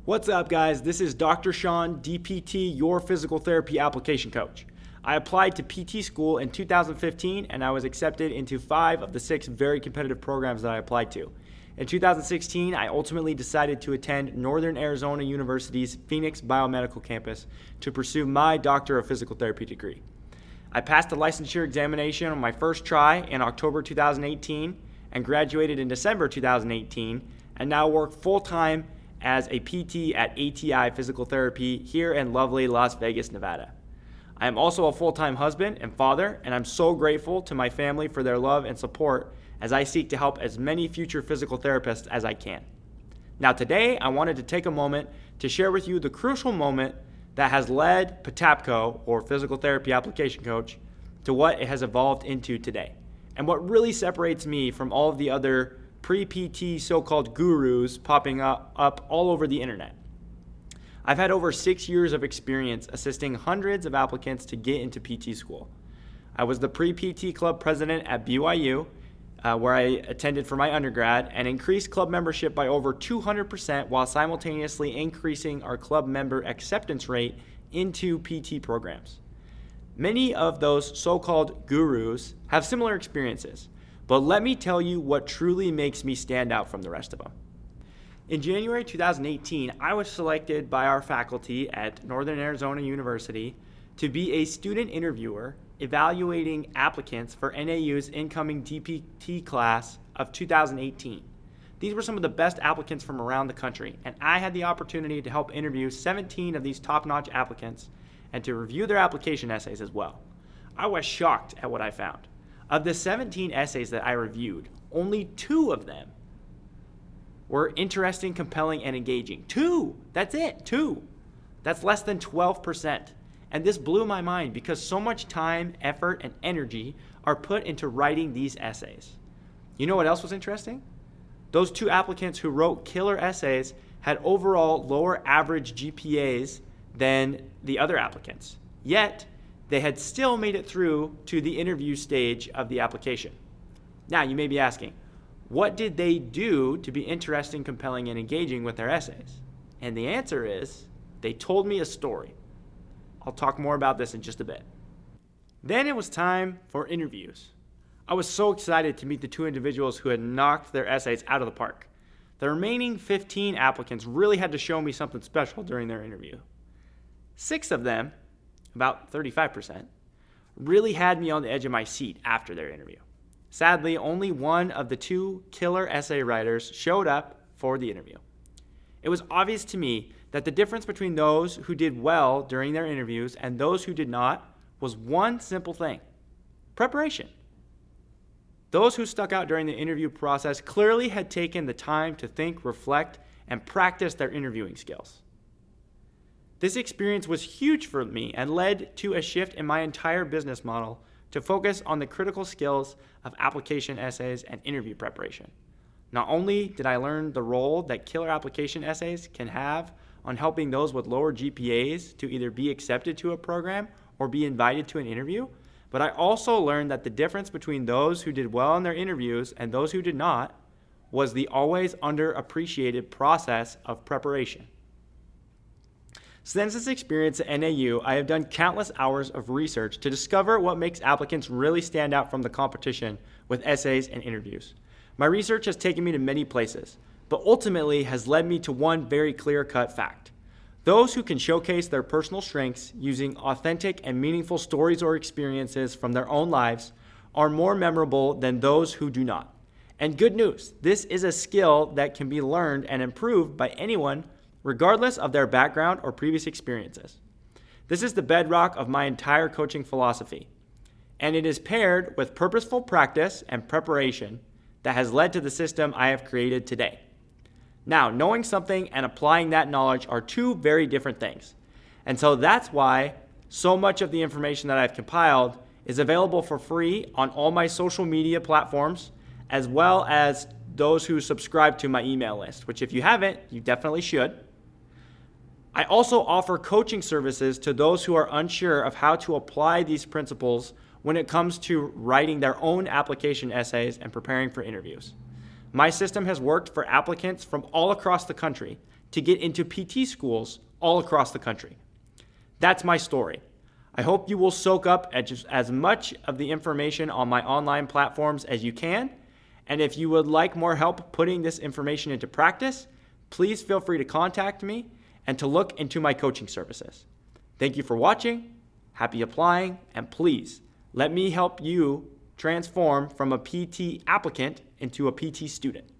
What's up, guys? This is Dr. Sean, DPT, your physical therapy application coach. I applied to PT school in 2015 and I was accepted into 5 of the 6 very competitive programs that I applied to. In 2016, I ultimately decided to attend Northern Arizona University's Phoenix Biomedical Campus to pursue my Doctor of Physical Therapy degree. I passed the licensure examination on my first try in October 2018 and graduated in December 2018 and now work full-time as a PT at ATI Physical Therapy here in lovely Las Vegas, Nevada. I am also a full-time husband and father, and I'm so grateful to my family for their love and support as I seek to help as many future physical therapists as I can. Now today, I wanted to take a moment to share with you the crucial moment that has led PTAPCO, or Physical Therapy Application Coach, to what it has evolved into today, and what really separates me from all of the other pre-PT so-called gurus popping up all over the internet. I've had over 6 years of experience assisting hundreds of applicants to get into PT school. I was the pre-PT club president at BYU, where I attended for my undergrad, and increased club membership by over 200% while simultaneously increasing our club member acceptance rate into PT programs. Many of those so-called gurus have similar experiences, but let me tell you what truly makes me stand out from the rest of them. In January 2018, I was selected by our faculty at Northern Arizona University to be a student interviewer evaluating applicants for NAU's incoming DPT class of 2018. These were some of the best applicants from around the country, and I had the opportunity to help interview 17 of these top-notch applicants and to review their application essays as well. I was shocked at what I found. Of the 17 essays that I reviewed, only 2 of them were interesting, compelling, and engaging. 2! That's it, 2! That's less than 12%. And this blew my mind because so much time, effort, and energy are put into writing these essays. You know what else was interesting? Those 2 applicants who wrote killer essays had overall lower average GPAs than the other applicants. Yet, they had still made it through to the interview stage of the application. Now, you may be asking, what did they do to be interesting, compelling, and engaging with their essays? And the answer is, they told me a story. I'll talk more about this in just a bit. Then it was time for interviews. I was so excited to meet the 2 individuals who had knocked their essays out of the park. The remaining 15 applicants really had to show me something special during their interview. 6 of them, about 35%, really had me on the edge of my seat after their interview. Sadly, only one of the 2 killer essay writers showed up for the interview. It was obvious to me that the difference between those who did well during their interviews and those who did not was one simple thing: preparation. Those who stuck out during the interview process clearly had taken the time to think, reflect, and practice their interviewing skills. This experience was huge for me and led to a shift in my entire business model to focus on the critical skills of application essays and interview preparation. Not only did I learn the role that killer application essays can have on helping those with lower GPAs to either be accepted to a program or be invited to an interview, but I also learned that the difference between those who did well in their interviews and those who did not was the always underappreciated process of preparation. Since this experience at NAU, I have done countless hours of research to discover what makes applicants really stand out from the competition with essays and interviews. My research has taken me to many places, but ultimately has led me to one very clear-cut fact. Those who can showcase their personal strengths using authentic and meaningful stories or experiences from their own lives are more memorable than those who do not. And good news, this is a skill that can be learned and improved by anyone regardless of their background or previous experiences. This is the bedrock of my entire coaching philosophy, and it is paired with purposeful practice and preparation that has led to the system I have created today. Now, knowing something and applying that knowledge are 2 very different things, and so that's why so much of the information that I've compiled is available for free on all my social media platforms, as well as those who subscribe to my email list, which if you haven't, you definitely should. I also offer coaching services to those who are unsure of how to apply these principles when it comes to writing their own application essays and preparing for interviews. My system has worked for applicants from all across the country, to get into PT schools all across the country. That's my story. I hope you will soak up as much of the information on my online platforms as you can. And if you would like more help putting this information into practice, please feel free to contact me and to look into my coaching services. Thank you for watching. Happy applying, and please let me help you transform from a PT applicant into a PT student.